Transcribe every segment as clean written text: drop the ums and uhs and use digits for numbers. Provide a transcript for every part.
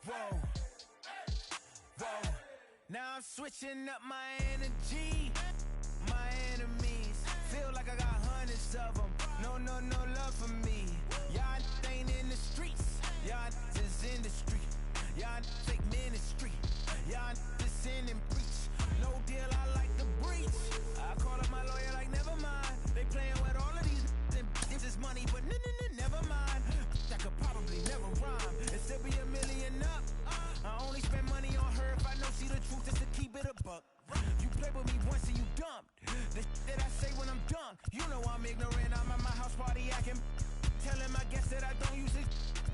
Whoa, whoa. Now I'm switching up my energy. My enemies feel like I got hundreds of them. No love for me. Y'all ain't in the streets. Y'all is in the street. Y'all fake ministry. Y'all just sin and preach. No deal, I like the breach. I call up my lawyer like, never mind. They playing with all of these and this is money, but never mind. That could probably never rhyme and still be a million up. I only spend money on her if I know she the truth, just to keep it a buck. You play with me once and you dumped. The that I say when I'm done, you know I'm ignorant. I'm at my house party acting, telling my guests that I don't use it.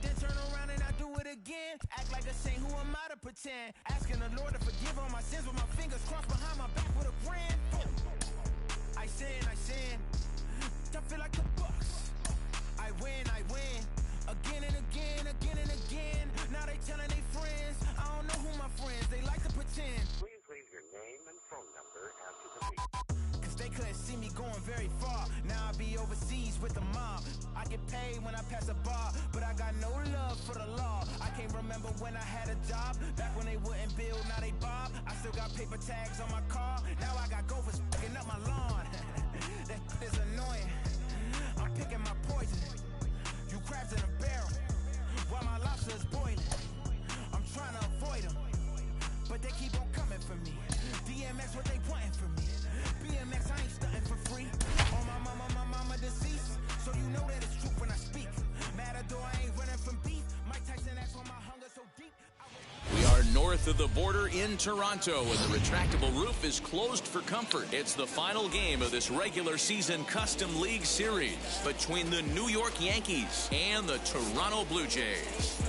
Then turn around and I do it again. Act like a saint, who am I to pretend? Asking the Lord to forgive all my sins with my fingers crossed behind my back with a grand. I sin. I feel like the Bucks. I win. Again and again. Now they telling their friends. I don't know who my friends, they like to pretend. Please leave your name and phone number after the beep. Cause they couldn't see me going very far. Now I be overseas with the mob. I get paid when I pass a bar, but I got no love for the law. I can't remember when I had a job. Back when they wouldn't build, now they bob. I still got paper tags on my car. Now I got gophers fucking up my lawn. That is annoying. I'm picking my poison. You crabs in a barrel while my lobster is boiling. I'm trying to avoid them, but they keep on coming for me. DMX, what they wanting from me? BMX, I ain't stunting for free. On my mama deceased, so you know that it's true when I speak. Matador, I ain't running from beef. Mike Tyson asked for my hunger so deep. We are north of the border in Toronto, and the retractable roof is closed for comfort. It's the final game of this regular season Custom League Series between the New York Yankees and the Toronto Blue Jays.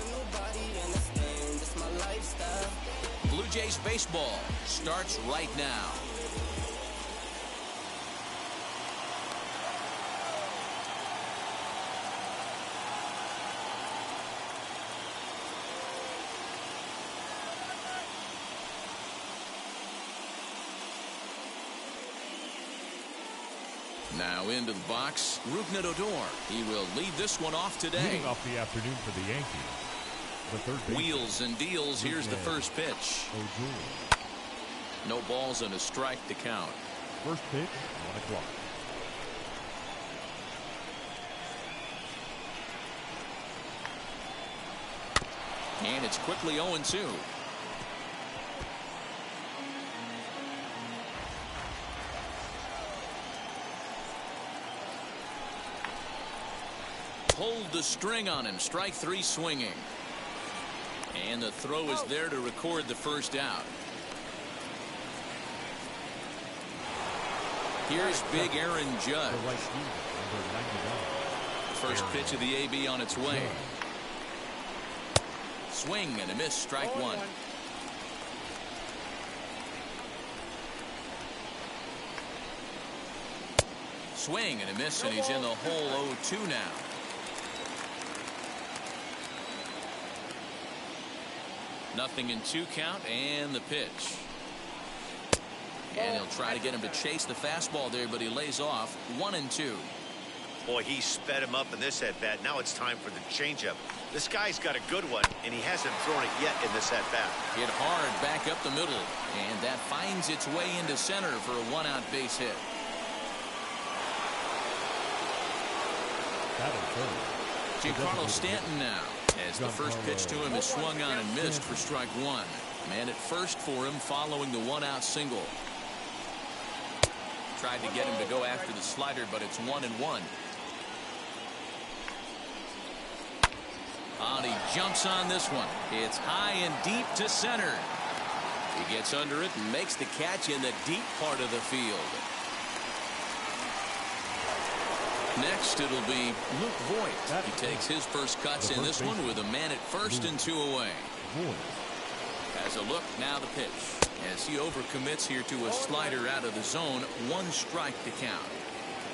Blue Jays baseball starts right now. Now into the box, Rougned Odor. He will lead this one off today. Leading off the afternoon for the Yankees. The third baseman. Wheels and deals. Here's the first pitch. No balls and a strike to count. First pitch, 1 o'clock. And it's quickly 0-2. Pulled the string on him. Strike 3 swinging. And the throw is there to record the first out. Here's big Aaron Judge. First pitch of the AB on its way. Swing and a miss. Strike 1. Swing and a miss, and he's in the hole 0-2 now. Nothing in 2 count, and the pitch. And he'll try to get him to chase the fastball there, but he lays off. 1-2. Boy, he sped him up in this at-bat. Now it's time for the changeup. This guy's got a good one, and he hasn't thrown it yet in this at-bat. Hit hard back up the middle, and that finds its way into center for a 1-out base hit. Giancarlo Stanton now, as the first pitch to him is swung on and missed for strike 1. Man at first for him following the 1-out single. Tried to get him to go after the slider, but it's 1-1. And he jumps on this one. It's high and deep to center. He gets under it and makes the catch in the deep part of the field. Next, it'll be Luke Voigt. He takes his first cuts in this one with a man at first and 2 away. Has a look, now the pitch. As he overcommits here to a slider out of the zone, 1 strike to count.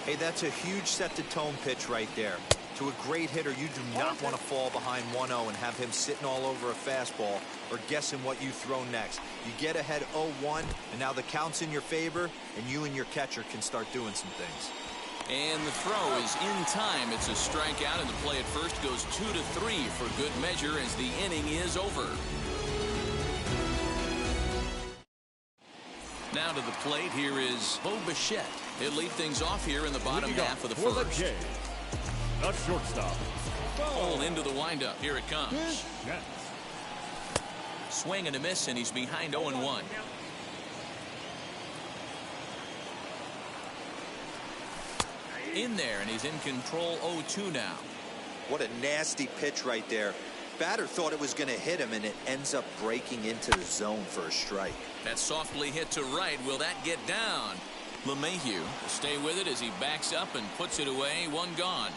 Hey, that's a huge set-the-tone pitch right there. To a great hitter, you do not want to fall behind 1-0 and have him sitting all over a fastball or guessing what you throw next. You get ahead 0-1, and now the count's in your favor, and you and your catcher can start doing some things. And the throw is in time. It's a strikeout, and the play at first goes 2-3 for good measure as the inning is over. Now to the plate, here is Bo Bichette. He'll lead things off here in the bottom half of the first. The shortstop. Ball into the windup. Here it comes. Swing and a miss, and he's behind 0-1. In there, and he's in control 0-2 now. What a nasty pitch right there. Batter thought it was going to hit him, and it ends up breaking into the zone for a strike. That's softly hit to right. Will that get down? LeMahieu will stay with it as he backs up and puts it away. One gone.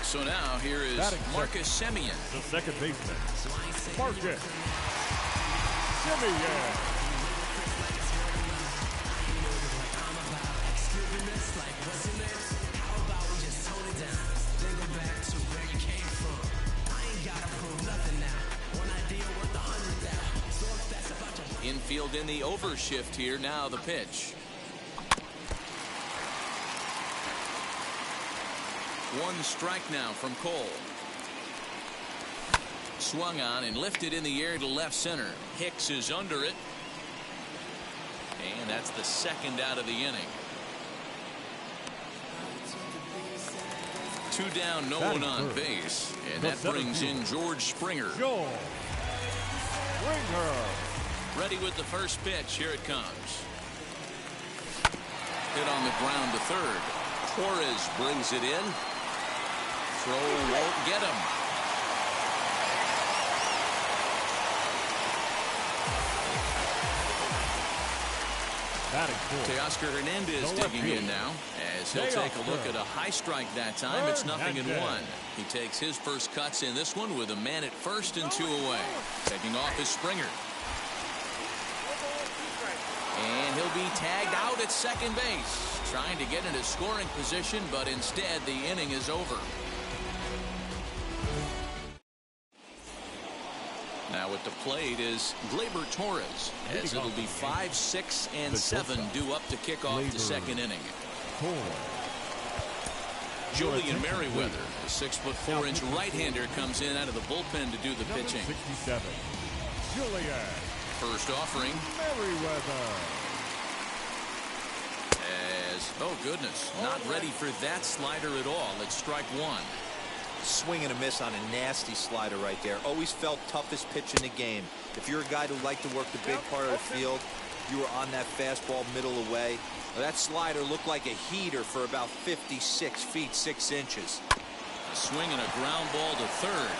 So now here is Marcus Semien. The second baseman, Marcus Semien. Infield in the overshift here. Now the pitch. One strike now from Cole. Swung on and lifted in the air to left center. Hicks is under it. And that's the second out of the inning. 2 down, no one on base. And that brings in George Springer. Ready with the first pitch. Here it comes. Hit on the ground to third. Torres brings it in. Throw won't get him. Teoscar Hernandez digging in now as he'll take a look at a high strike that time. It's 0-1. He takes his first cuts in this one with a man at first and 2 away. Taking off is Springer. And he'll be tagged out at second base. Trying to get into scoring position, but instead the inning is over. Now at the plate is Gleyber Torres, as it'll be 5, 6, and 7 due up to kick off the second inning. Julian Merriweather, the 6'4" right-hander, comes in out of the bullpen to do the pitching. 67. Julian. First offering. Merriweather. Oh goodness, not ready for that slider at all. It's strike one. Swing and a miss on a nasty slider right there. Always felt toughest pitch in the game. If you're a guy who liked to work the big part of the field, you were on that fastball middle away. That slider looked like a heater for about 56 feet 6 inches. A swing and a ground ball to third.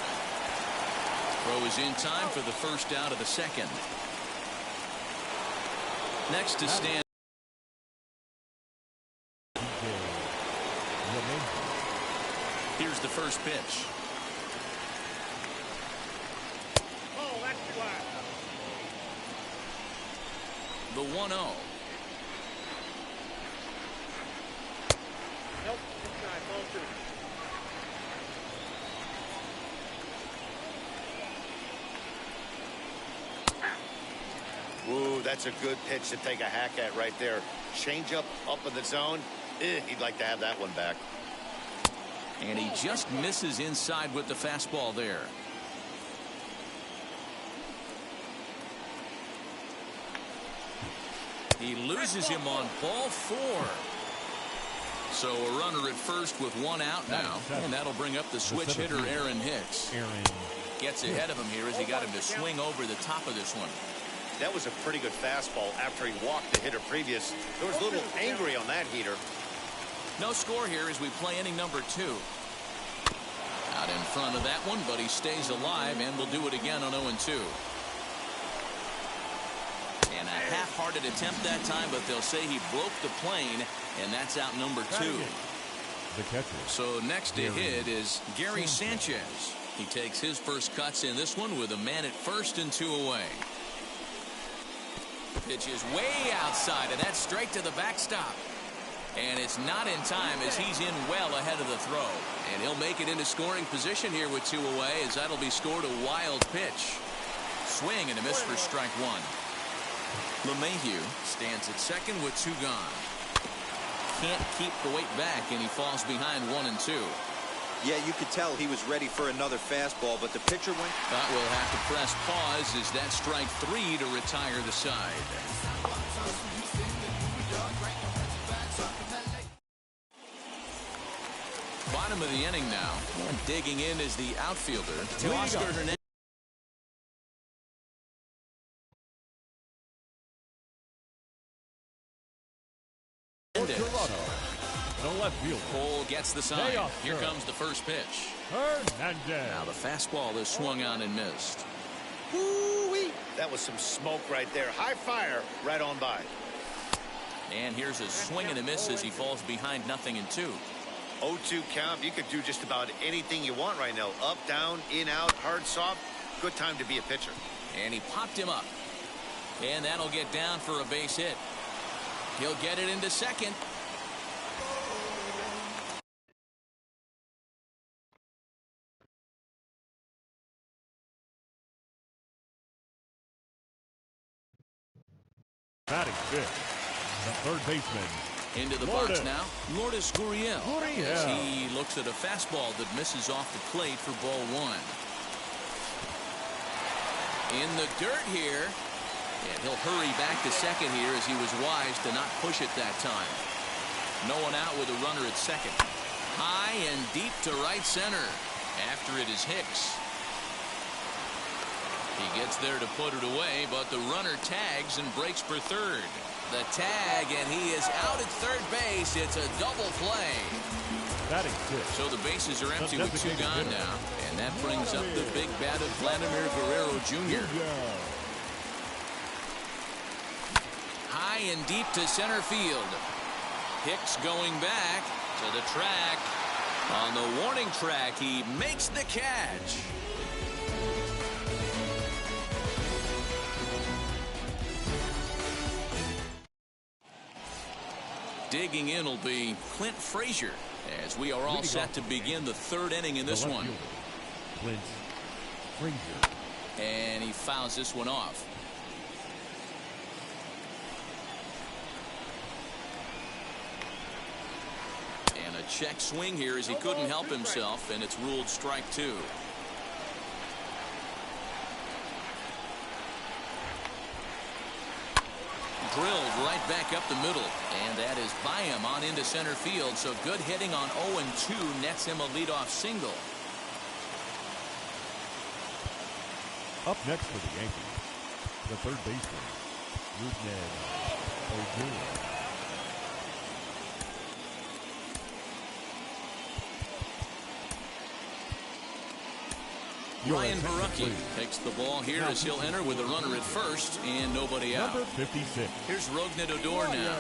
Throw is in time for the first out of the second. Next to stand. Here's the first pitch. Oh, that's too high. The 1-0. Nope, inside, ball 2. Ooh, that's a good pitch to take a hack at right there. Change up in the zone. He'd like to have that one back. And he just misses inside with the fastball there. He loses him on ball 4. So a runner at first with 1 out now. And that'll bring up the switch hitter, Aaron Hicks. Gets ahead of him here as he got him to swing over the top of this one. That was a pretty good fastball after he walked the hitter previous. There was a little angry on that heater. No score here as we play inning number 2. Out in front of that one, but he stays alive and will do it again on 0-2. And a half-hearted attempt that time, but they'll say he broke the plane, and that's out number 2. The catcher. So next to hit is Gary Sanchez. He takes his first cuts in this one with a man at first and 2 away. Pitch is way outside, and that's straight to the backstop. And it's not in time as he's in well ahead of the throw. And he'll make it into scoring position here with 2 away as that'll be scored a wild pitch. Swing and a miss for strike 1. LeMahieu stands at second with 2 gone. Can't keep the weight back, and he falls behind 1-2. Yeah, you could tell he was ready for another fastball, but the pitcher went. But we'll have to press pause as that strike 3 to retire the side. Bottom of the inning now, and digging in is the outfielder, Oscar Hernandez. The left field. Cole gets the sign. Here comes the first pitch. Hernandez. Now the fastball is swung on and missed. Woo-wee. That was some smoke right there. High fire right on by. And here's a swing and a miss as he falls behind 0-2. 0-2 count. You could do just about anything you want right now. Up, down, in, out, hard, soft. Good time to be a pitcher. And he popped him up. And that'll get down for a base hit. He'll get it into second. Batting fifth, the third baseman. Into the box now, Lourdes Gurriel. As he looks at a fastball that misses off the plate for ball 1. In the dirt here, and he'll hurry back to second here as he was wise to not push it that time. No one out with a runner at second. High and deep to right center. After it is Hicks. He gets there to put it away, but the runner tags and breaks for third. The tag, and he is out at third base. It's a double play. So the bases are empty with 2 gone now, and that brings up the big bat of Vladimir Guerrero Jr. High and deep to center field. Hicks going back to the track. On the warning track, he makes the catch. Digging in will be Clint Frazier as we are all set to begin the 3rd inning in this one. Clint Frazier. And he fouls this one off. And a check swing here as he couldn't help himself, and it's ruled strike 2. Drilled right back up the middle, and that is by him on into center field. So good hitting on 0-2 nets him a leadoff single. Up next for the Yankees, the third baseman, Lourdes. Ryan Barucki takes the ball here as he'll enter with a runner at first and nobody out. Number 56. Here's Rougned Odor now.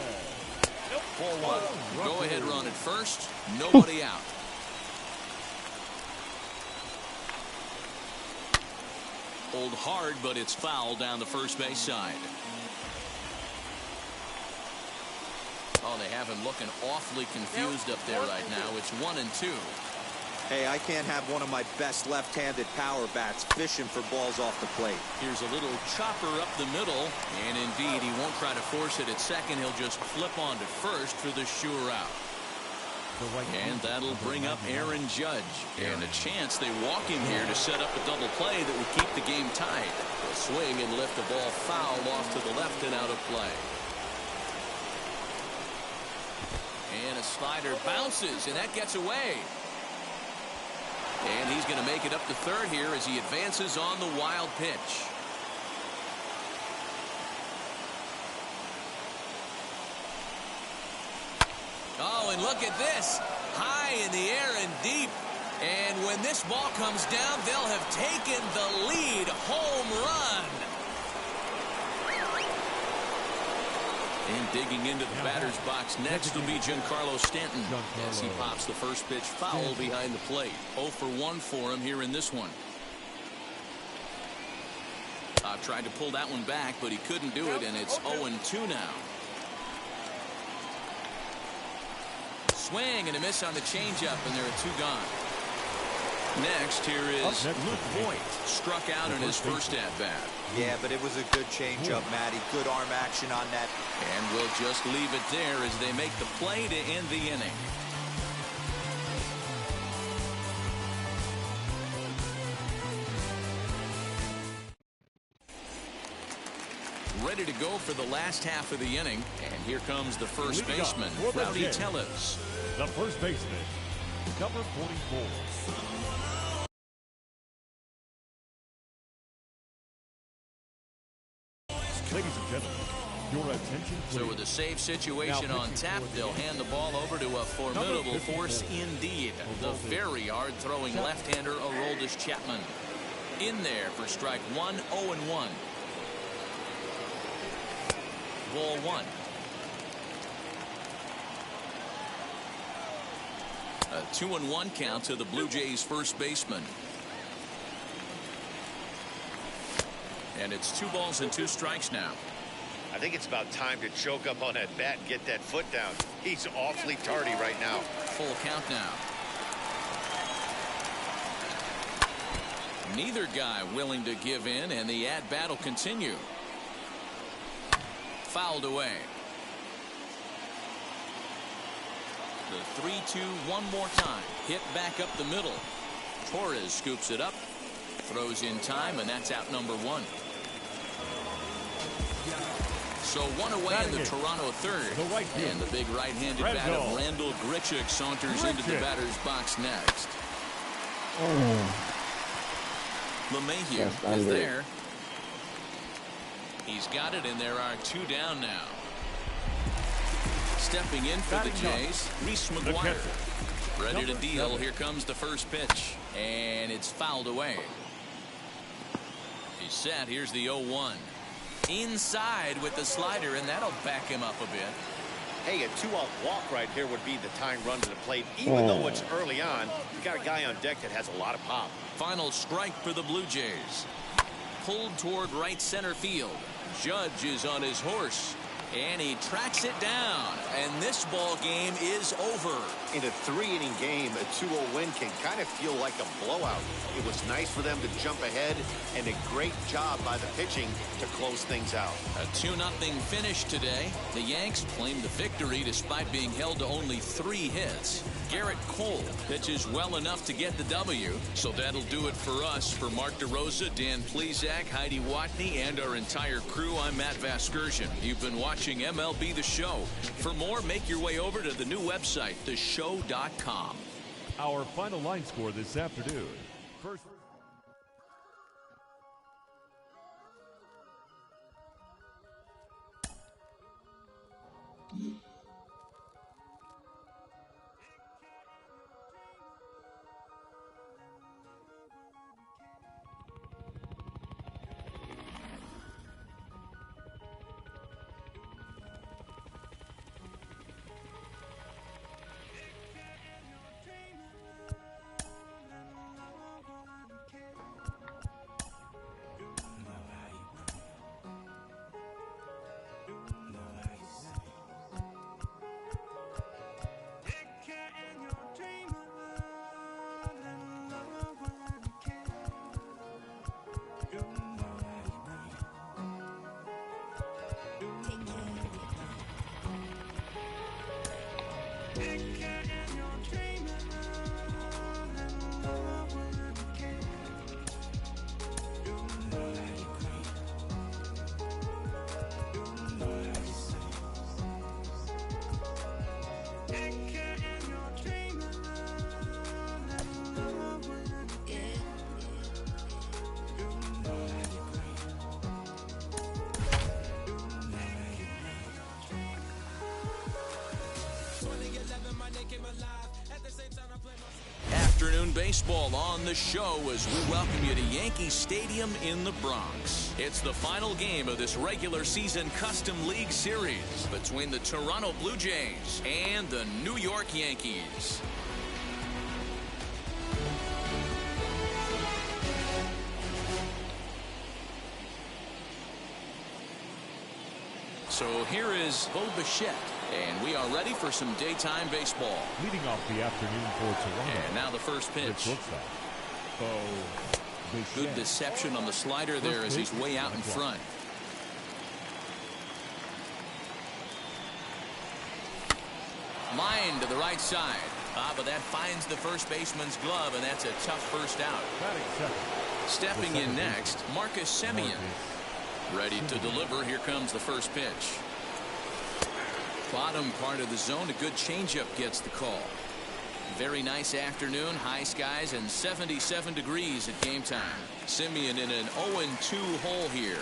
4-1. Go ahead run at first. Nobody out. Hold hard, but it's foul down the first base side. Oh, they have him looking awfully confused up there right now. It's 1-2. Hey, I can't have one of my best left-handed power bats fishing for balls off the plate. Here's a little chopper up the middle, and indeed he won't try to force it at second. He'll just flip on to first for the sure out. And that'll bring up Aaron Judge, and a chance they walk him here to set up a double play that would keep the game tied. A swing and lift the ball foul off to the left and out of play. And a slider bounces, and that gets away. And he's going to make it up to third here as he advances on the wild pitch. Oh, and look at this. High in the air and deep. And when this ball comes down, they'll have taken the lead. Home run. And digging into the batter's box next will be Giancarlo Stanton as he pops the first pitch foul behind the plate. 0 for 1 for him here in this one. Tried to pull that one back, but he couldn't do it, and it's 0-2 now. Swing and a miss on the changeup, and there are 2 gone. Next, here is Luke Voigt. Struck out in his first at-bat. Yeah, but it was a good changeup, Matty. Good arm action on that. And we'll just leave it there as they make the play to end the inning. Ready to go for the last half of the inning. And here comes the first baseman, Rowdy Tellez. The first baseman, number 44. Ladies and gentlemen, your attention please. So with a safe situation on tap, they'll hand the ball over to a formidable force indeed. The very hard-throwing left-hander, Aroldis Chapman. In there for strike one, 0-1. Ball one. A 2-1 count to the Blue Jays first baseman. And it's 2 balls and 2 strikes now. I think it's about time to choke up on that bat and get that foot down. He's awfully tardy right now. Full count now. Neither guy willing to give in, and the at-bat will continue. Fouled away. The 3-2 one more time. Hit back up the middle. Torres scoops it up. Throws in time, and that's out number 1. So 1 away in the Toronto third. And the big right-handed bat of Randall Grichuk saunters into the batter's box next. LeMahieu is there. He's got it, and there are 2 down now. Stepping in for the Jays, Reese McGuire. Ready to deal. Here comes the first pitch, and it's fouled away. He's set. Here's the 0-1. Inside with the slider, and that'll back him up a bit. Hey, a 2-out walk right here would be the tying run to the plate. Even though it's early on, you got a guy on deck that has a lot of pop. Final strike for the Blue Jays. Pulled toward right center field. Judge is on his horse, and he tracks it down, and this ball game is over. In a 3-inning game, a 2-0 win can kind of feel like a blowout. It was nice for them to jump ahead, and a great job by the pitching to close things out. A 2-0 finish today. The Yanks claim the victory despite being held to only 3 hits. Garrett Cole pitches well enough to get the W. So that'll do it for us. For Mark DeRosa, Dan Plesac, Heidi Watney, and our entire crew, I'm Matt Vasgersian. You've been watching MLB The Show. For more, make your way over to the new website, theshow.com. Our final line score this afternoon. First. Afternoon baseball on the show as we welcome you to Yankee Stadium in the Bronx. It's the final game of this regular season Custom League Series between the Toronto Blue Jays and the New York Yankees. So here is Bo Bichette, and we are ready for some daytime baseball. Leading off the afternoon for Toronto. And now the first pitch. Good deception on the slider there as he's way out in front. Line to the right side. But that finds the first baseman's glove, and that's a tough first out. Stepping in next, Marcus Semien. Ready to deliver. Here comes the first pitch. Bottom part of the zone. A good changeup gets the call. Very nice afternoon. High skies and 77 degrees at game time. Semien in an 0-2 hole here.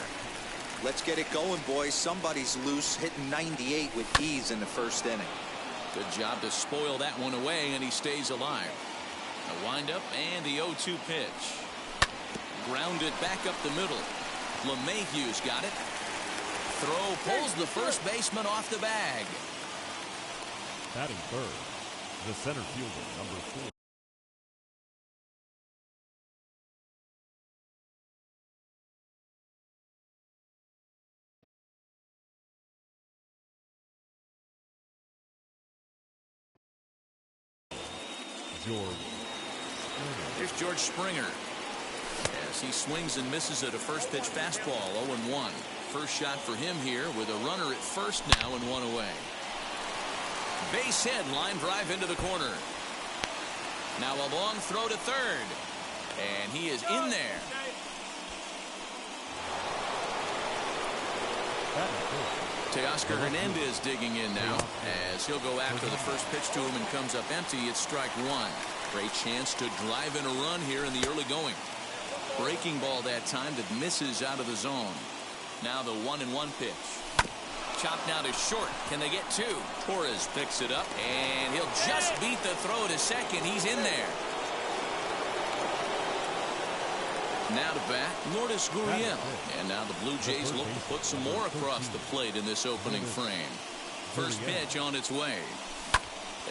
Let's get it going, boys. Somebody's loose, hitting 98 with ease in the first inning. Good job to spoil that one away, and he stays alive. A windup and the 0-2 pitch. Grounded back up the middle. LeMahieu's got it. Throw pulls the first baseman off the bag. Batting third, the center fielder, number 4. Here's George Springer. As he swings and misses at a first pitch fastball, 0-1. First shot for him here with a runner at first now and one away. Base hit, line drive into the corner. Now a long throw to third. And he is in there. Teoscar Hernandez digging in now as he'll go after the first pitch to him and comes up empty. It's strike one. Great chance to drive in a run here in the early going. Breaking ball that time that misses out of the zone. Now the 1-1 pitch. Chopped now to short. Can they get two? Torres picks it up and he'll just beat the throw to second. He's in there. Now to bat, Lourdes Gurriel. And now the Blue Jays look to put some more across the plate in this opening frame. First pitch on its way.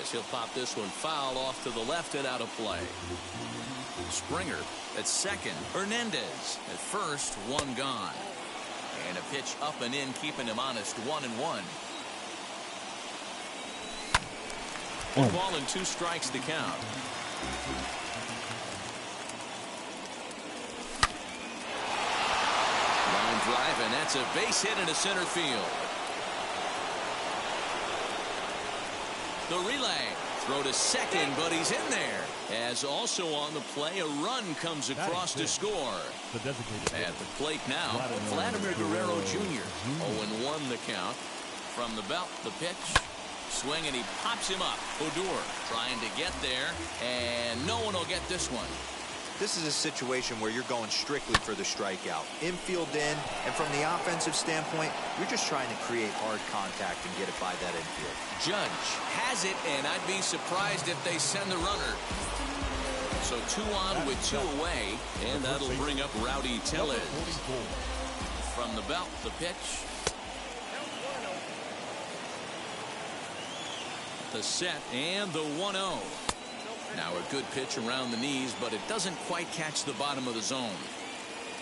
As he'll pop this one foul off to the left and out of play. Springer at second. Hernandez at first, one gone. And a pitch up and in, keeping him honest, 1-1. One ball and 2 strikes to count. Line drive, and that's a base hit into center field. The relay. Throw to second, but he's in there. As also on the play, a run comes across to score. At the plate now, Vladimir Guerrero Jr. 0-1 the count. From the belt, the pitch. Swing, and he pops him up. Odor trying to get there, and no one will get this one. This is a situation where you're going strictly for the strikeout. Infield in, and from the offensive standpoint, you're just trying to create hard contact and get it by that infield. Judge has it, and I'd be surprised if they send the runner. So 2 on with 2 away, and that'll bring up Rowdy Tellez. From the belt, the pitch. The set, and the 1-0. Now a good pitch around the knees, but it doesn't quite catch the bottom of the zone.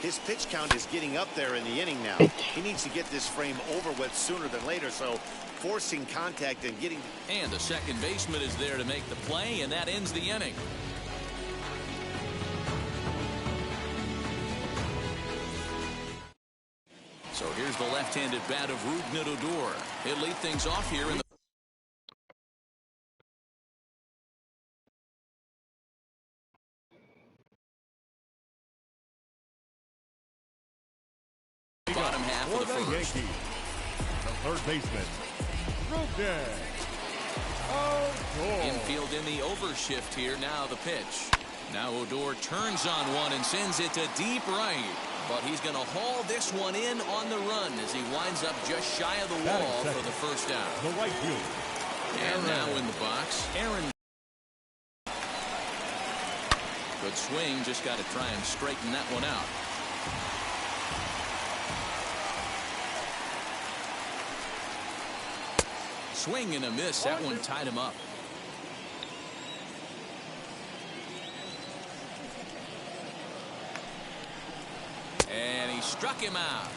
His pitch count is getting up there in the inning now. He needs to get this frame over with sooner than later, so forcing contact and getting... And the second baseman is there to make the play, and that ends the inning. So here's the left-handed bat of Rougned Odor. He'll lead things off here in the bottom half of the first. The third baseman, Rougned Odor. Infield in the overshift here. Now the pitch. Now Odor turns on one and sends it to deep right. But he's going to haul this one in on the run as he winds up just shy of the wall for the first out. The right fielder. And now in the box, Aaron. Good swing. Just got to try and straighten that one out. Swing and a miss. That one tied him up. And he struck him out.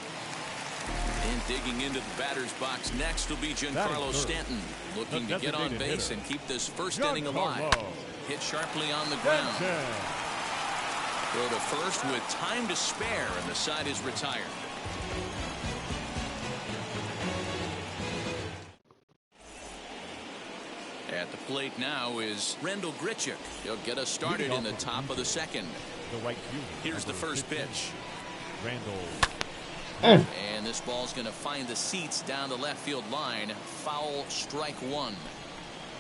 And digging into the batter's box next will be Giancarlo Stanton, looking to get on base and keep this first inning alive. Hit sharply on the ground. Go to first with time to spare, and the side is retired. At the plate now is Rendell Grichuk. He'll get us started in the top of the second. The right fielder. Here's the first pitch. Randall. And this ball's going to find the seats down the left field line. Foul, strike one.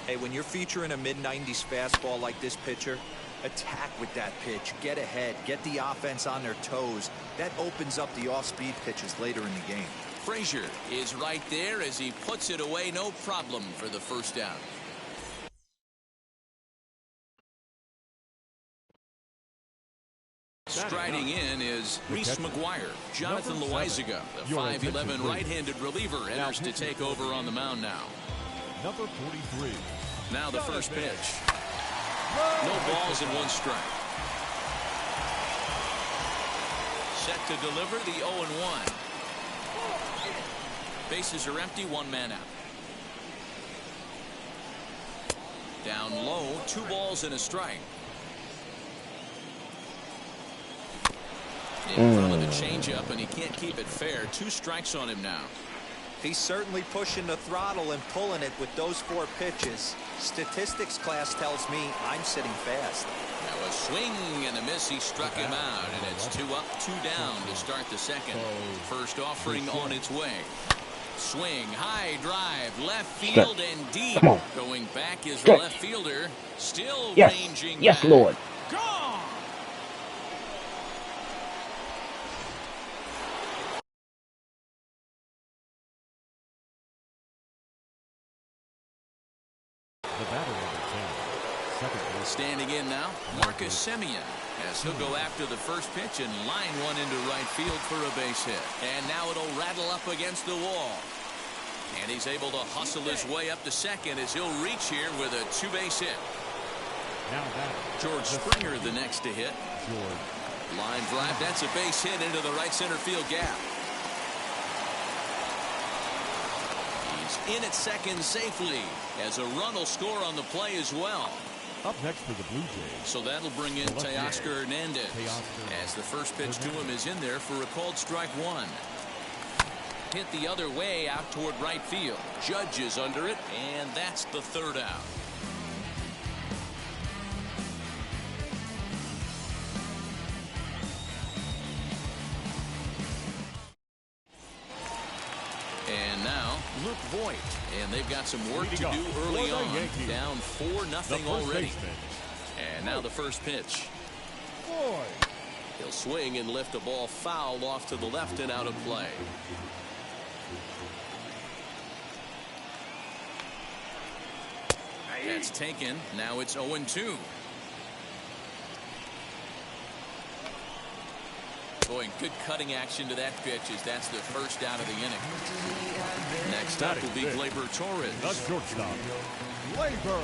Hey, when you're featuring a mid-90s fastball like this pitcher, attack with that pitch. Get ahead. Get the offense on their toes. That opens up the off-speed pitches later in the game. Frazier is right there as he puts it away. No problem for the first down. Striding in is Reese McGuire. Jonathan Loizaga, the 5'11" right-handed reliever, enters to take over on the mound now. Number 43. Now the first pitch. No balls and one strike. Set to deliver the 0-1. Bases are empty, one man out. Down low, 2 balls and a strike. In front of the changeup, and he can't keep it fair. 2 strikes on him now. He's certainly pushing the throttle and pulling it with those 4 pitches. Statistics class tells me I'm sitting fast. Now a swing and a miss. He struck him out, and it's 2 up, 2 down to start the second. First offering on its way. Swing, high drive, left field and deep. Going back is the left fielder. Still ranging Yes, back. Lord. Gone! The batter number 10. Second base. Standing in now, Marcus Semien, as he'll go after the first pitch and line one into right field for a base hit. And now it'll rattle up against the wall. And he's able to hustle his way up to second as he'll reach here with a 2-base hit. Now batter. George Springer the next to hit. George. Line drive, that's a base hit into the right center field gap. He's in at second safely as a run will score on the play as well. Up next for the Blue Jays. So that'll bring in Teoscar Hernandez as the first pitch to him is in there for a called strike one. Hit the other way out toward right field. Judge is under it, and that's the third out. And now Luke Voigt, and they've got some work to do early on. Down 4-0 already. And now the first pitch. He'll swing and lift a ball foul off to the left and out of play. That's taken. Now it's 0-2. Boy, good cutting action to that pitch as that's the first out of the inning. Next up will be Gleyber Torres. The shortstop. Gleyber.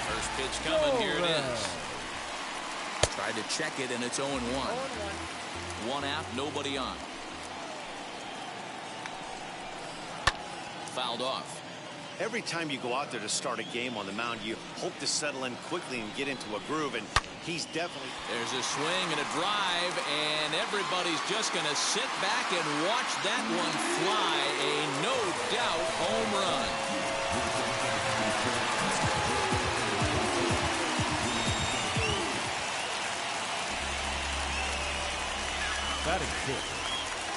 First pitch coming. Here it is. Tried to check it, and it's 0-1. 1 out, nobody on. Fouled off. Every time you go out there to start a game on the mound, you hope to settle in quickly and get into a groove, and he's definitely... There's a swing and a drive, and everybody's just going to sit back and watch that one fly. A no-doubt home run. Batting fifth.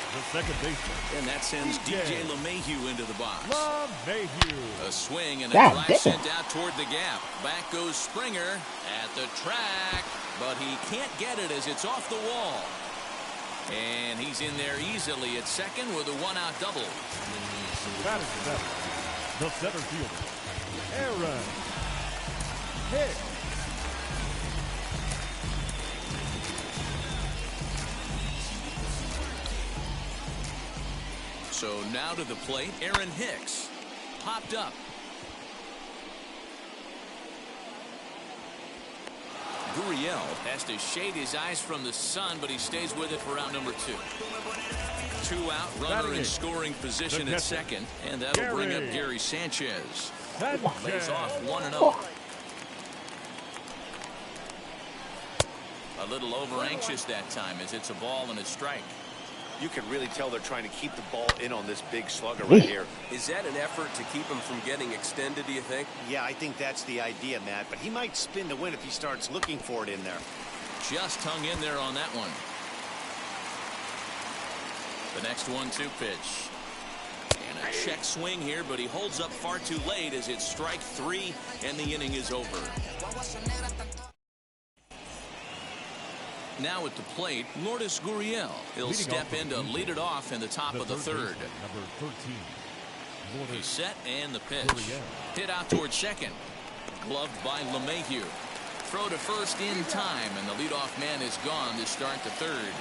The second baseman. And that sends DJ LeMahieu into the box. LeMahieu. A swing and a drive sent out toward the gap. Back goes Springer at the track, but he can't get it as it's off the wall. And he's in there easily at second with a 1-out double. Batting seventh. The center fielder, Aaron Hicks. So now to the plate, Aaron Hicks. Popped up. Gurriel has to shade his eyes from the sun, but he stays with it for out number 2. 2 out, runner in scoring position at second, and that'll bring up Gary Sanchez. Lays off 1-0. A little over anxious that time as it's a ball and a strike. You can really tell they're trying to keep the ball in on this big slugger right here. Is that an effort to keep him from getting extended, do you think? Yeah, I think that's the idea, Matt. But he might spin to win if he starts looking for it in there. Just hung in there on that one. The next 1-2 pitch. And a check swing here, but he holds up far too late as it's strike 3 and the inning is over. Now at the plate, Lourdes Gurriel. He'll step in to lead it off in the top of the third. Number 13. He's set and the pitch. Hit out towards second. Gloved by LeMahieu. Throw to first in time, and the leadoff man is gone to start the third.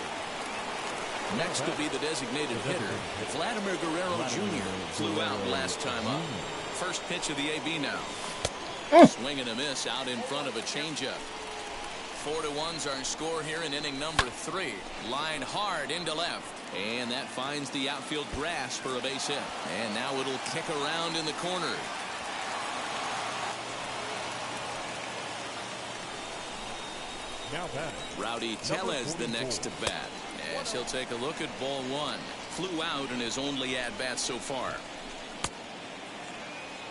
Next will be the designated hitter. Vladimir Guerrero Jr. flew out last time up. First pitch of the AB now. Swing and a miss out in front of a changeup. 4-1's our score here in inning number 3. Line hard into left. And that finds the outfield grass for a base hit. And now it'll kick around in the corner. Now batting. Rowdy Tellez the next to bat. As he'll take a look at ball 1. Flew out in his only at-bat so far.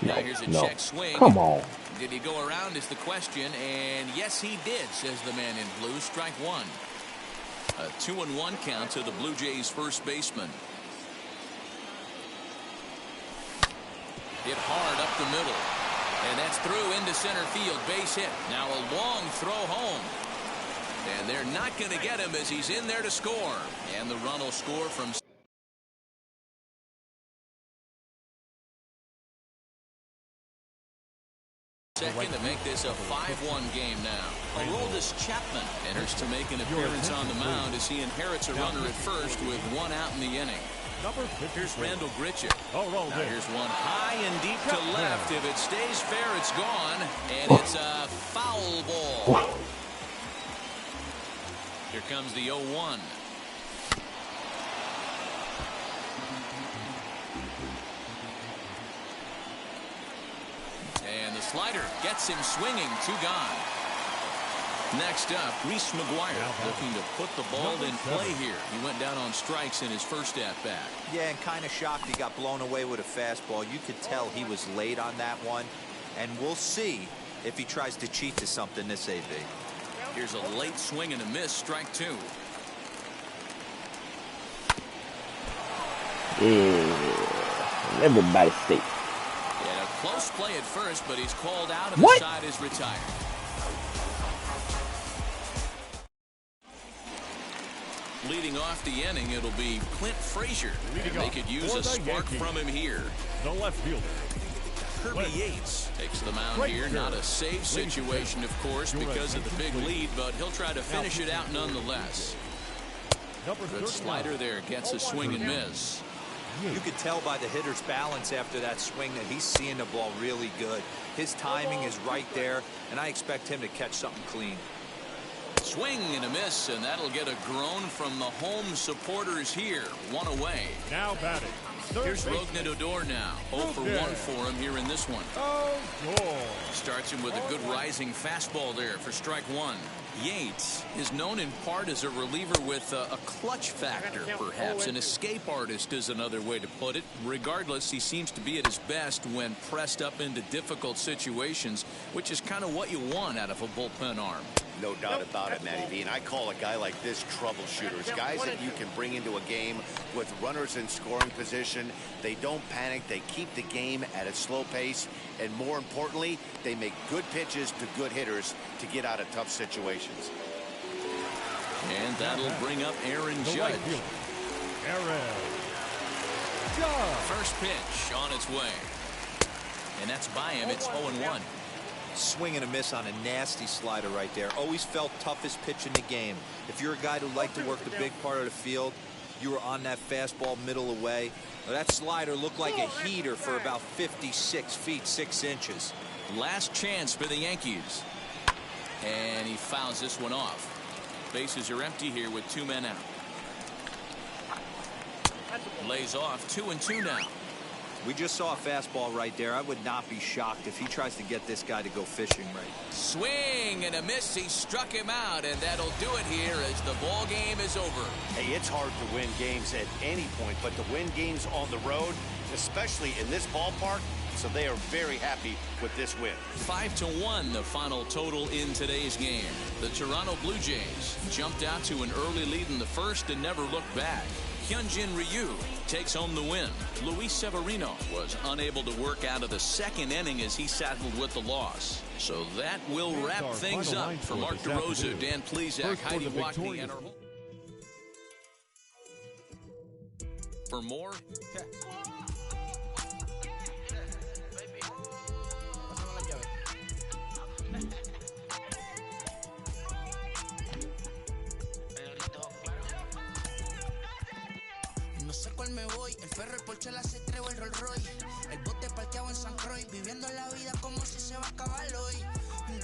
Now here's a check swing. Come on. Did he go around is the question, and yes he did, says the man in blue. Strike 1. A 2-1 count to the Blue Jays first baseman. Hit hard up the middle, and that's through into center field. Base hit. Now a long throw home, and they're not going to get him as he's in there to score, and the run will score from second to make this a 5-1 game now. Aroldis Chapman enters to make an appearance on the mound as he inherits a runner at first with 1 out in the inning. Here's Randall Grichuk. Now here's one high and deep to left. If it stays fair, it's gone, and it's a foul ball. Here comes the 0-1. And the slider gets him swinging. 2 gone. Next up, Reese McGuire looking to put the ball in play here. He went down on strikes in his first at-bat. Yeah, and kind of shocked he got blown away with a fastball. You could tell he was late on that one. And we'll see if he tries to cheat to something this AB. Here's a late swing and a miss. Strike 2. Yeah, everybody stay. And a close play at first, but he's called out and the side is retired. Leading off the inning, it'll be Clint Frazier. And they could use a spark from him here. The left fielder. Kirby Yates takes the mound here. Not a safe situation, of course, because of the big lead, but he'll try to finish it out nonetheless. Good slider there, gets a swing and miss. You could tell by the hitter's balance after that swing that he's seeing the ball really good. His timing is right there, and I expect him to catch something clean. Swing and a miss, and that'll get a groan from the home supporters here. 1 away. Now batting. Here's Rougned Odor now. 0 for 1 for him here in this one. Starts him with a good rising fastball there for strike 1. Yates is known in part as a reliever with a clutch factor, perhaps. An escape artist is another way to put it. Regardless, he seems to be at his best when pressed up into difficult situations, which is kind of what you want out of a bullpen arm. No doubt about it, Matty V. And I call a guy like this troubleshooters. Guys that you can bring into a game with runners in scoring position. They don't panic. They keep the game at a slow pace. And more importantly, they make good pitches to good hitters to get out of tough situations. And that'll bring up Aaron Judge. First pitch on its way. And that's by him. It's 0-1. Swing and a miss on a nasty slider right there. Always felt toughest pitch in the game. If you're a guy who liked to work the big part of the field, you were on that fastball middle away. Well, that slider looked like a heater for about 56 feet 6 inches. Last chance for the Yankees. And he fouls this one off. Bases are empty here with 2 men out. Lays off 2-2 now. We just saw a fastball right there. I would not be shocked if he tries to get this guy to go fishing right. Swing and a miss. He struck him out, and that'll do it here as the ball game is over. Hey, it's hard to win games at any point, but to win games on the road, especially in this ballpark, so they are very happy with this win. 5-1 the final total in today's game. The Toronto Blue Jays jumped out to an early lead in the first and never looked back. Hyunjin Ryu takes home the win. Luis Severino was unable to work out of the second inning as he saddled with the loss. So that will wrap things up for Mark DeRosa, Dan Plesac, Heidi Wackney, and our home. For more. No sé cuál me voy, el ferro, el Porsche, la C3 o el Rolls Royce. El bote parqueado en San Croix, viviendo la vida como si se va a acabar hoy.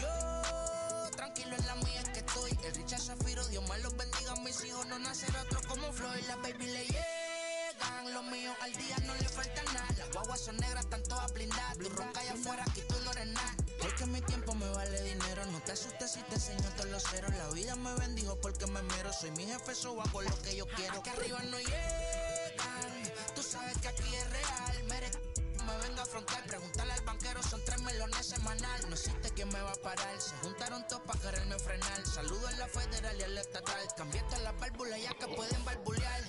Yo, tranquilo en la mía es que estoy. El Richard Zafiro, Dios me los bendiga, mis hijos no nacerá otro como Floyd. Las baby le llegan, los míos al día no le falta nada. Las guaguas son negras, están todas blindadas. Tu ronca allá afuera, aquí tú no eres nada. Porque mi tiempo me vale dinero, no te asustes si te enseño todos los ceros. La vida me bendijo porque me mero, soy mi jefe, so hago lo que yo quiero. Aquí arriba no llegan, tú sabes que aquí es real. Me venga a afrontar, preguntarle al banquero, son 3 melones semanal. No existe quien me va a parar, se juntaron todos para quererme frenar. Saludo a la federal y a la estatal, cambié todas las válvulas ya que pueden barbulear.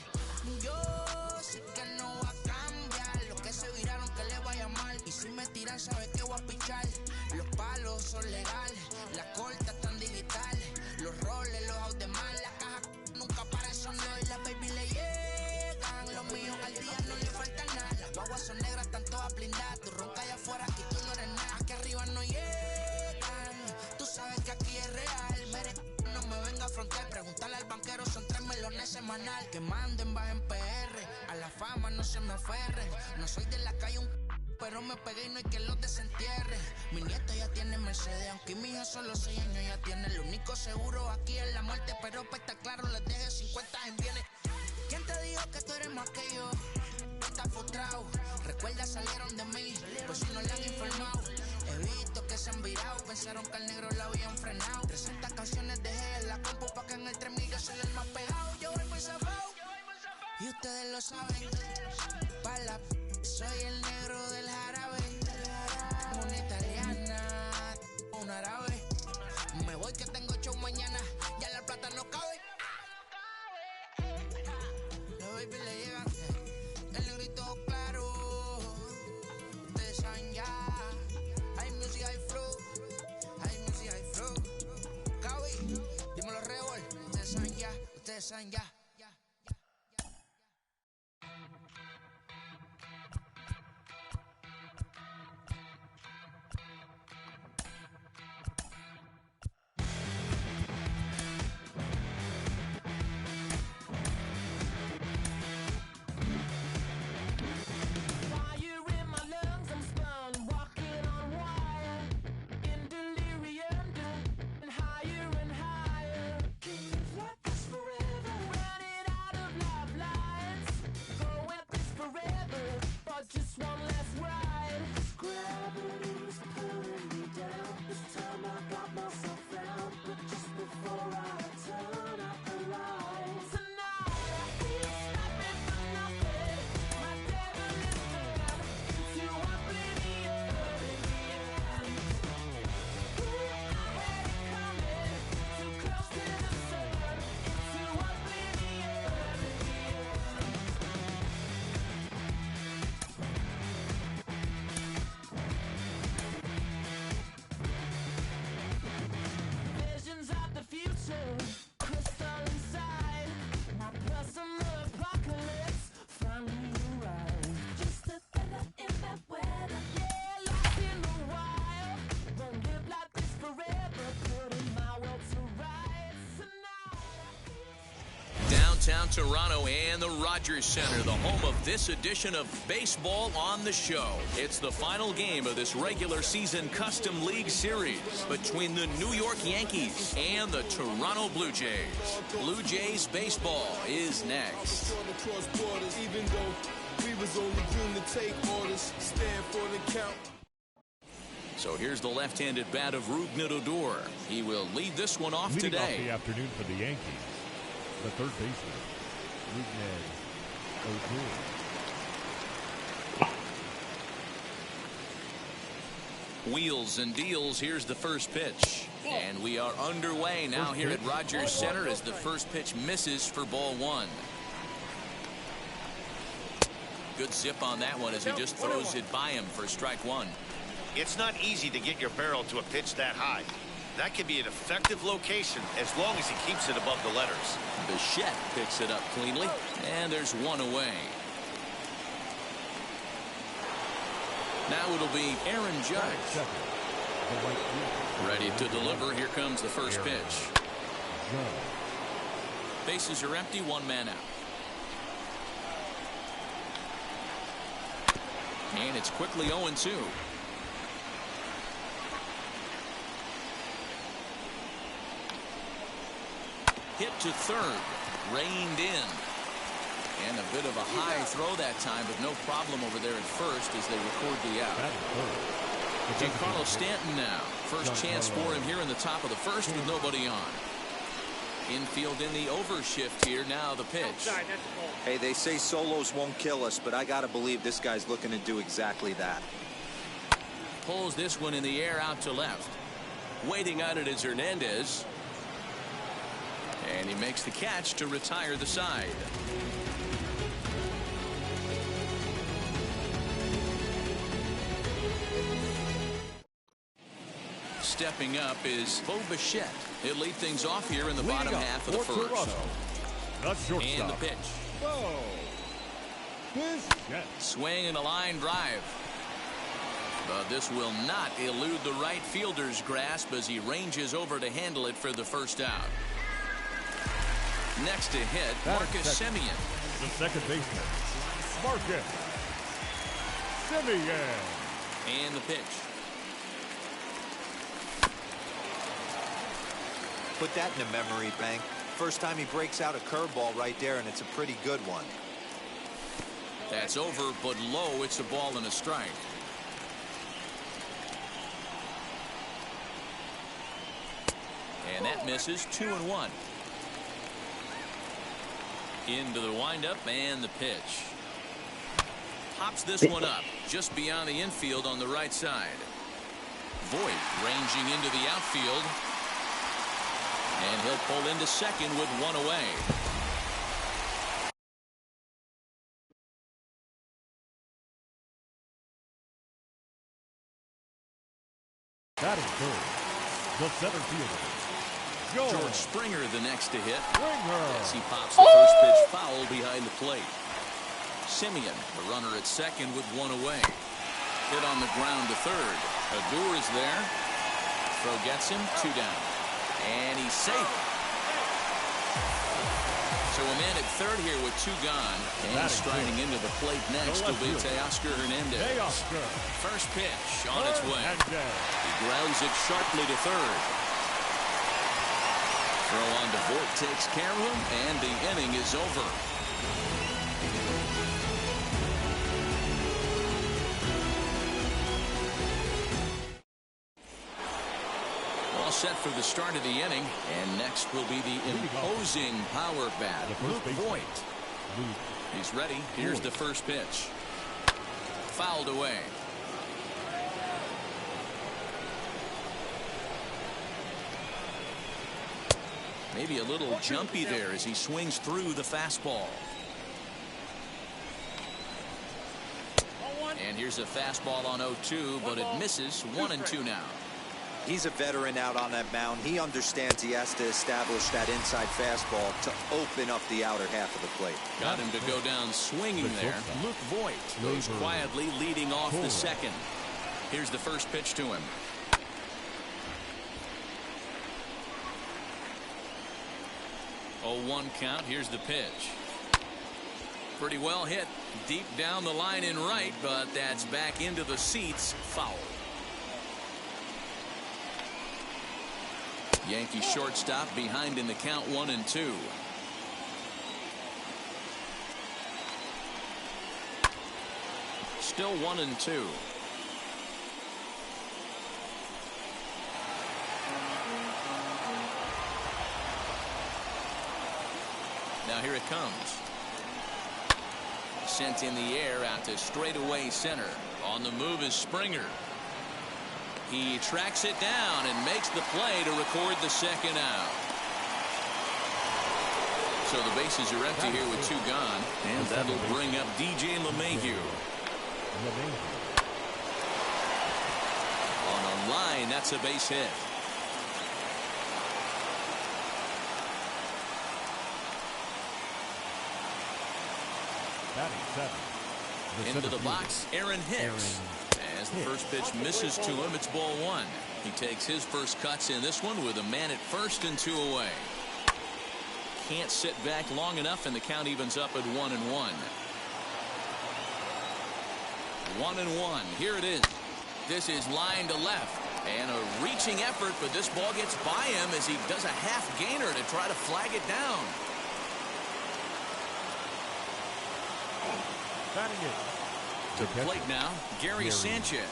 Yo sé que no va a cambiar, los que se viraron que le vaya mal. Y si me tiran sabes que voy a pichar. Los palos son legales, las cortas están digitales. Los roles, los out de mal, la caja nunca para son y las baby le llegan. Los míos al día no le falta nada. Las guaguas son negras, están todas blindadas. Tu ronca allá afuera, aquí tú no eres nada. Aquí arriba no llegan, tú sabes que aquí es real. No me venga a afrontar, preguntarle al banquero, son 3 melones semanal. Que manden, bajen PR, a la fama no se me aferren. No soy de la calle pero me pegué y no hay que los desentierre. Mi nieto ya tiene Mercedes, aunque mi hija solo 6 años ya tiene. Lo único seguro aquí es la muerte, pero para estar claro les deje 50 en bienes. ¿Quién te dijo que tú eres más que yo? Estás frustrado, recuerda salieron de mí, pues si no le han informado. He visto que se han virado, pensaron que al negro la habían frenado. 300 canciones dejé en la compu pa' que en el 3000 yo soy el más pegado. Yo voy muy zafado, y ustedes lo saben. Pa' la soy el negro del jarabe. Una italiana, un árabe. Me voy que tengo show mañana, ya la plata no cabe. Los baby le llegan, el negrito claro. Ustedes saben ya. Hay music, hay flow. Hay music, hay flow. Cabi, dímelo Rebol. Ustedes saben ya, ustedes saben ya. Downtown Toronto and the Rogers Center, the home of this edition of Baseball on the Show. It's the final game of this regular season Custom League Series between the New York Yankees and the Toronto Blue Jays. Blue Jays baseball is next. We was only groomed to take orders, stand for the count. So here's the left-handed bat of Rougned Odor. He will lead this one off Leading today. Off the afternoon for the Yankees, the third baseman, Rougned Odor. Wheels and deals. Here's the first pitch. And we are underway now here at Rogers Center as the first pitch misses for ball one. Good zip on that one as he just throws it by him for strike one. It's not easy to get your barrel to a pitch that high. That can be an effective location as long as he keeps it above the letters. Bichette picks it up cleanly, and there's one away. Now it'll be Aaron Judge. Ready to deliver. Here comes the first pitch. Bases are empty, one man out. And it's quickly 0-2. Hit to third. Reined in. And a bit of a high throw that time, but no problem over there at first as they record the out. Giancarlo Stanton now. First chance for him here in the top of the first with nobody on. Infield in the overshift here. Now the pitch. Hey, they say solos won't kill us, but I got to believe this guy's looking to do exactly that. Pulls this one in the air out to left. Waiting on it is Hernandez. And he makes the catch to retire the side. Stepping up is Bo Bichette. He'll lead things off here in the bottom half of the first. And the pitch. Swing and a line drive. But this will not elude the right fielder's grasp as he ranges over to handle it for the first out. Next to hit, Marcus Semien. The second baseman, Marcus Semien. And the pitch. Put that in the memory bank. First time he breaks out a curveball right there, and it's a pretty good one. That's over, but low. It's a ball and a strike. And that misses. 2-1. Into the windup and the pitch. Pops this one up just beyond the infield on the right side. Voit ranging into the outfield. And he'll pull into second with one away. That is third. The center fielder, George Springer the next to hit. Springer. As he pops the first pitch foul behind the plate. Semien, the runner at second with one away. Hit on the ground to third. Odor is there. Throw gets him, 2 down. And he's safe. So a man at third here with 2 gone. And striding into the plate next will be Teoscar Hernandez. First pitch on its way. He grounds it sharply to third. Throw on to Voit takes care of him, and the inning is over. Set for the start of the inning, and next will be the imposing power bat, Luke Voit. He's ready. Here's the first pitch. Fouled away. Maybe a little jumpy there as he swings through the fastball. And here's a fastball on 0-2, but it misses. 1-2 now. He's a veteran out on that mound. He understands he has to establish that inside fastball to open up the outer half of the plate. Got him to go down swinging there. Luke Voit goes quietly leading off the second. Here's the first pitch to him. Oh, 1 count. Here's the pitch. Pretty well hit deep down the line in right, but that's back into the seats. Foul. Yankee shortstop behind in the count, 1-2. Still 1-2. Now here it comes. Sent in the air out to straightaway center. On the move is Springer. He tracks it down and makes the play to record the second out. So the bases are empty here with 2 gone, and that'll bring up DJ LeMahieu. On a line, that's a base hit. Into the box, Aaron Hicks. As the first pitch misses to him, it's ball 1. He takes his first cuts in this one with a man at first and 2 away. Can't sit back long enough, and the count evens up at 1-1. 1-1. Here it is. This is line to left. And a reaching effort, but this ball gets by him as he does a half gainer to try to flag it down. To the plate now, Gary Sanchez.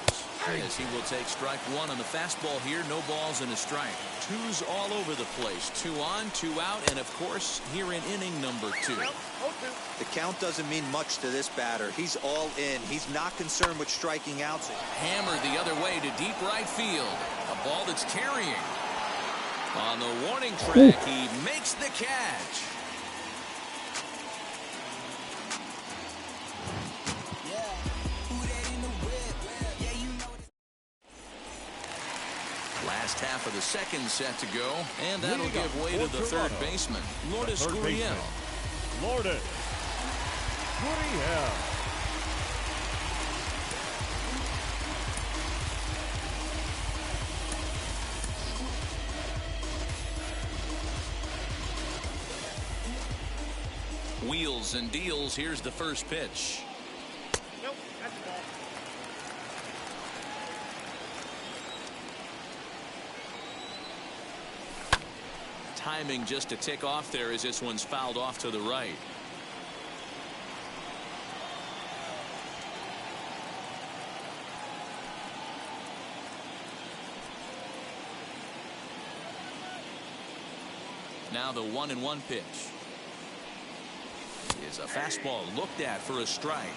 As he will take strike 1 on the fastball here. No balls and a strike. 2's all over the place. 2 on, 2 out, and of course here in inning number 2. The count doesn't mean much to this batter. He's all in. He's not concerned with striking out. Hammered the other way to deep right field. A ball that's carrying. On the warning track, he makes the catch. Last half of the second set to go, and that'll give way to the third baseman, Lourdes Gurriel. Lourdes Gurriel. Wheels and deals. Here's the first pitch. Nope, that's the ball. Timing just to tick off there as this one's fouled off to the right. Now the 1-1 pitch is a fastball looked at for a strike.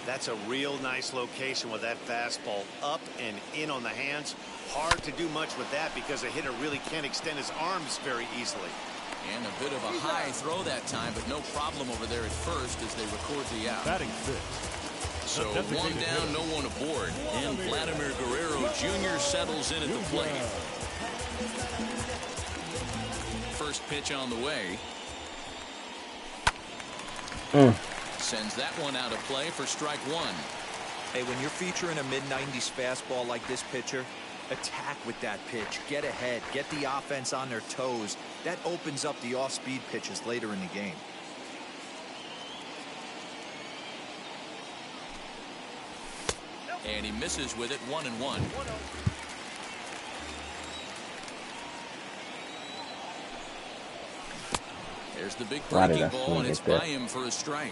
That's a real nice location with that fastball up and in on the hands. Hard to do much with that because a hitter really can't extend his arms very easily. And a bit of a high throw that time, but no problem over there at first as they record the out. Batting 6. So 1 down, no one aboard. And Vladimir Guerrero Jr. settles in at the plate. First pitch on the way. Sends that one out of play for strike 1. Hey, when you're featuring a mid-90s fastball like this pitcher, attack with that pitch. Get ahead. Get the offense on their toes. That opens up the off-speed pitches later in the game. And he misses with it. 1-1. There's the big breaking ball, and it's by him for a strike.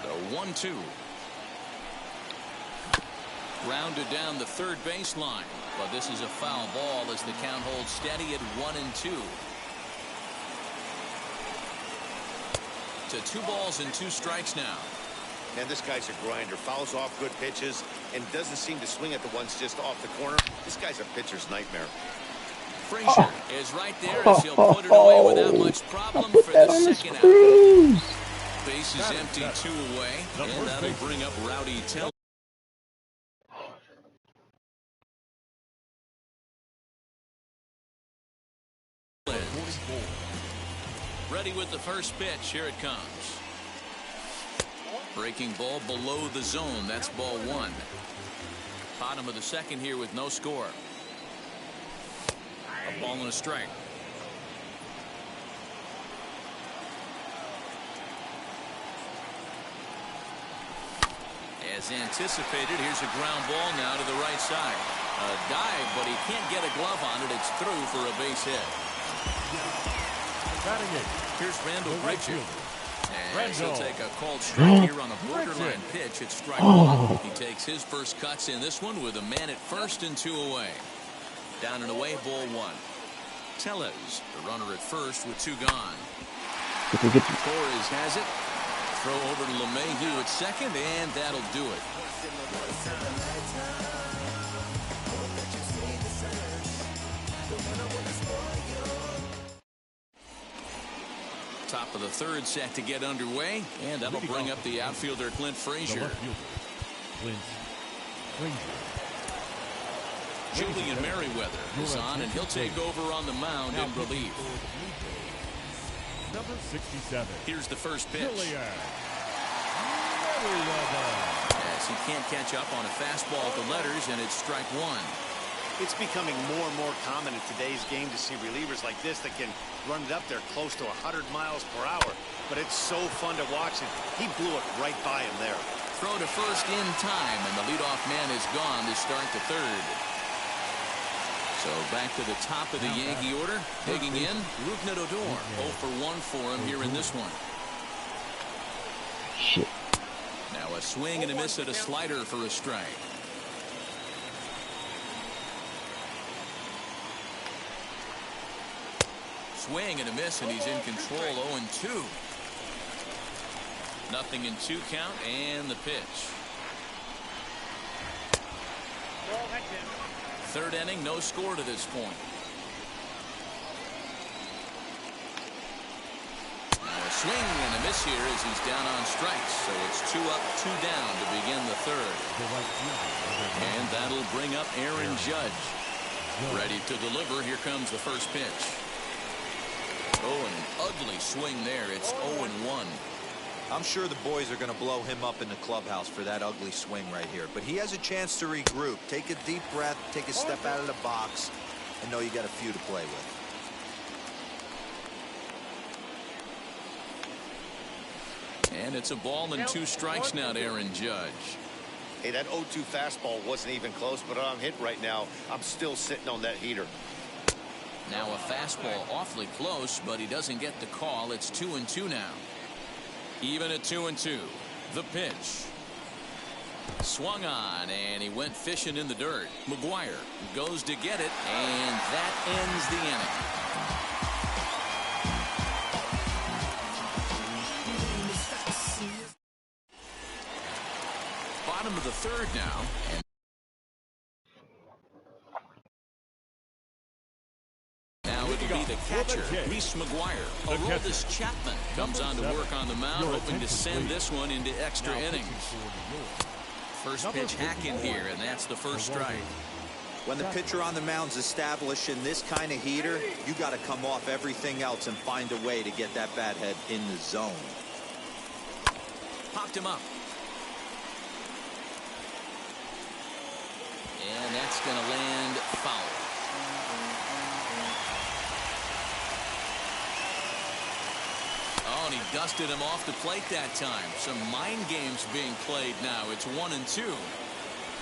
The 1-2. Rounded down the third baseline, but this is a foul ball as the count holds steady at 1-2. To 2 balls and 2 strikes now. And this guy's a grinder. Fouls off good pitches and doesn't seem to swing at the ones just off the corner. This guy's a pitcher's nightmare. Frazier is right there as he'll put it away without much problem for the second out. Base is empty, 2 away, and that'll bring up Rowdy Tellez. Ready with the first pitch. Here it comes. Breaking ball below the zone. That's ball 1. Bottom of the second here with no score. A ball and a strike. As anticipated, here's a ground ball now to the right side. A dive, but he can't get a glove on it. It's through for a base hit. Here's Randall Richard. And he'll take a called strike here on a borderline pitch at strike one. He takes his first cuts in this one with a man at first and 2 away. Down and away, ball one. Tellez, the runner at first with 2 gone. Torres has it. Throw over to LeMahieu at second, and that'll do it. Top of the third set to get underway, and that'll bring up the outfielder Clint Frazier. Julian Merriweather is on, and he'll take over on the mound in relief. Number 67. Here's the first pitch. As he can't catch up on a fastball at the letters, and it's strike one. It's becoming more and more common in today's game to see relievers like this that can run it up there close to 100 miles per hour. But it's so fun to watch it. He blew it right by him there. Throw to first in time, and the leadoff man is gone to start the third. So back to the top of the Yankee order. Digging in, Rougned Odor. 0 for 1 for him here in this one. Shit. Now a swing and a miss at a slider for a strike. Swing and a miss, and he's in control. 0-2. Nothing in 2 count, and the pitch. Third inning, no score to this point. Now a swing and a miss here as he's down on strikes. So it's 2 up, 2 down to begin the third. And that'll bring up Aaron Judge. Ready to deliver. Here comes the first pitch. Oh, an ugly swing there. It's 0-1. I'm sure the boys are going to blow him up in the clubhouse for that ugly swing right here. But he has a chance to regroup. Take a deep breath. Take a step out of the box. And know you got a few to play with. And it's a ball and 2 strikes now to Aaron Judge. Hey, that 0-2 fastball wasn't even close, but I'm hit right now. I'm still sitting on that heater. Now a fastball awfully close, but he doesn't get the call. It's 2-2 now. Even at 2-2. The pitch. Swung on, and he went fishing in the dirt. McGuire goes to get it, and that ends the inning. Bottom of the third now. And now it'll be the catcher, Reese McGuire. Aroldis Chapman comes on to work on the mound, hoping to send this one into extra innings. First pitch hack in here, and that's the first strike. When the pitcher on the mound's established in this kind of heater, you got to come off everything else and find a way to get that bat head in the zone. Popped him up. And that's going to land foul. Oh, and he dusted him off the plate that time. Some mind games being played now. It's 1-2.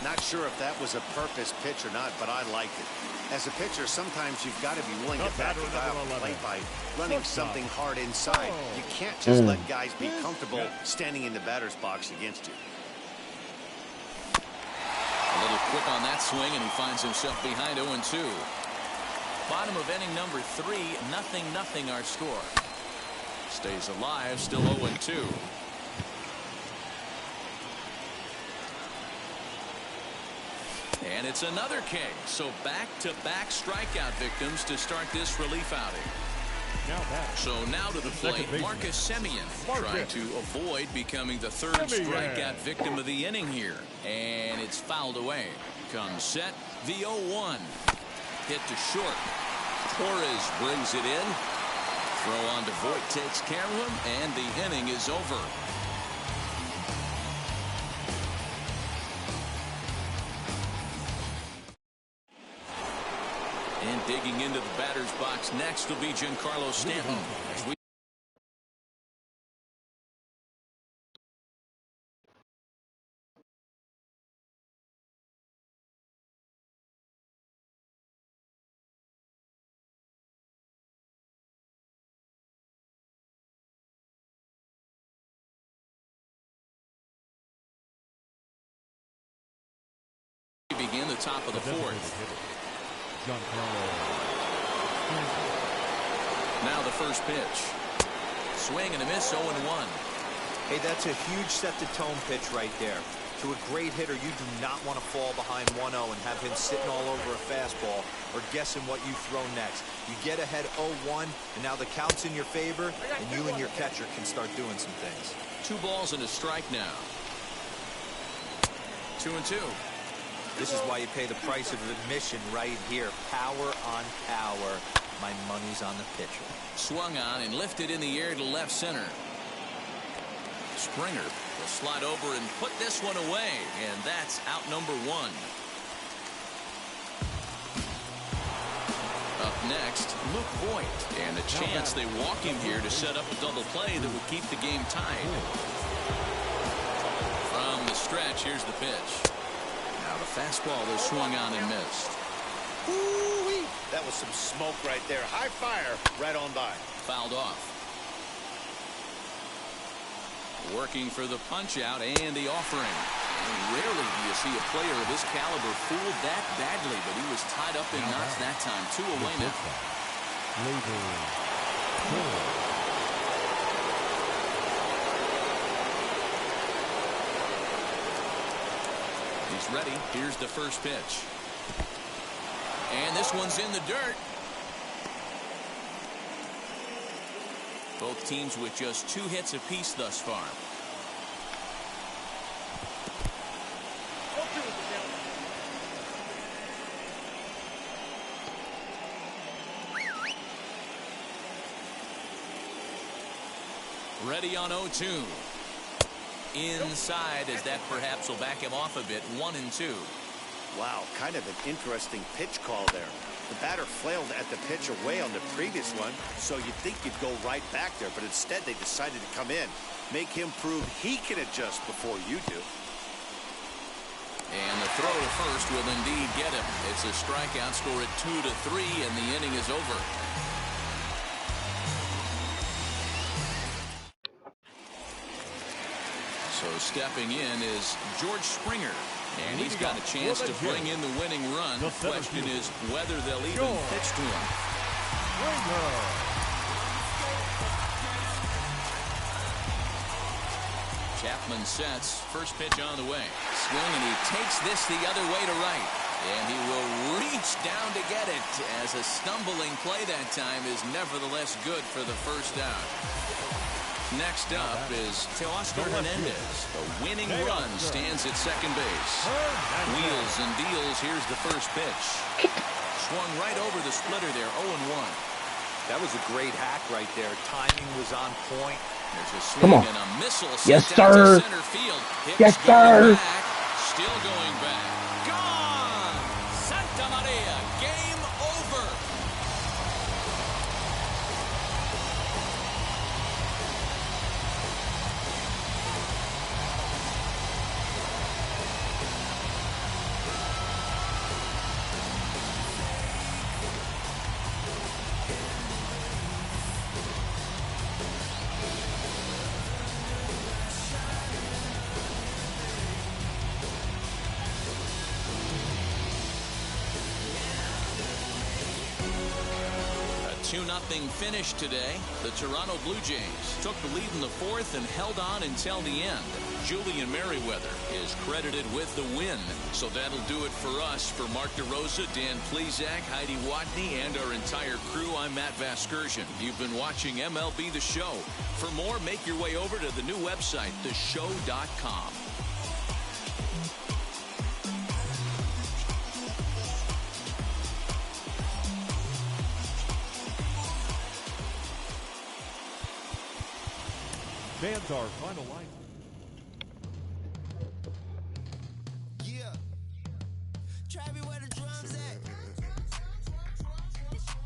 Not sure if that was a purpose pitch or not, but I like it. As a pitcher, sometimes you've got to be willing to back the guy off the plate by running something hard inside. You can't just let guys be comfortable standing in the batter's box against you. A little quick on that swing, and he finds himself behind 0-2. Bottom of inning number 3, 0-0 our score. Stays alive, still 0-2. And it's another K. So back-to-back strikeout victims to start this relief outing. So now to the plate, Marcus Semien trying to avoid becoming the third strikeout victim of the inning here. And it's fouled away. Comes set, the 0-1. Hit to short. Torres brings it in. Throw on to Voit takes care of him, and the inning is over. And digging into the batter's box next will be Giancarlo Stanton. As we begin the top of the fourth. Now the first pitch. Swing and a miss, 0-1. Hey, that's a huge set-the-tone pitch right there. To a great hitter, you do not want to fall behind 1-0 and have him sitting all over a fastball or guessing what you throw next. You get ahead 0-1, and now the count's in your favor, and you and your catcher can start doing some things. 2 balls and a strike now. 2-2. This is why you pay the price of admission right here. Power on power. My money's on the pitcher. Swung on and lifted in the air to left center. Springer will slide over and put this one away, and that's out number 1. Up next, Luke Voigt, and a chance they walk him here to set up a double play that would keep the game tied. From the stretch, here's the pitch. Now the fastball is swung on and missed. Woo-wee. That was some smoke right there. High fire right on by. Fouled off. Working for the punch out and the offering. And rarely do you see a player of his caliber fooled that badly, but he was tied up in knots that time. 2 away now. He's ready. Here's the first pitch. And this one's in the dirt. Both teams with just 2 hits apiece thus far. Ready on 0-2. Inside, as that perhaps will back him off a bit. 1-2. Wow, kind of an interesting pitch call there. The batter flailed at the pitch away on the previous one, so you'd think you'd go right back there, but instead they decided to come in, make him prove he can adjust before you do. And the throw to first will indeed get him. It's a strikeout, score at 2-3, and the inning is over. So stepping in is George Springer. And he's got a chance to bring in the winning run. The question is whether they'll even pitch to him. Chapman sets. First pitch on the way. Swing, and he takes this the other way to right. And he will reach down to get it, as a stumbling play that time is nevertheless good for the first out. Next up is Teoscar Hernandez. The winning run stands at second base. Wheels and deals. Here's the first pitch. Swung right over the splitter there. 0-1. That was a great hack right there. Timing was on point. There's a swing and a missile. Yes, sent sir. to center field. Hicks yes, sir. Back. Still going back. Gone. Santa Maria. Game over. A 2-0 finish today. The Toronto Blue Jays took the lead in the fourth and held on until the end. Julian Merriweather is credited with the win. So that'll do it for us. For Mark DeRosa, Dan Plezak, Heidi Watney, and our entire crew, I'm Matt Vasgersian. You've been watching MLB The Show. For more, make your way over to the new website, theshow.com. Fans, our final line.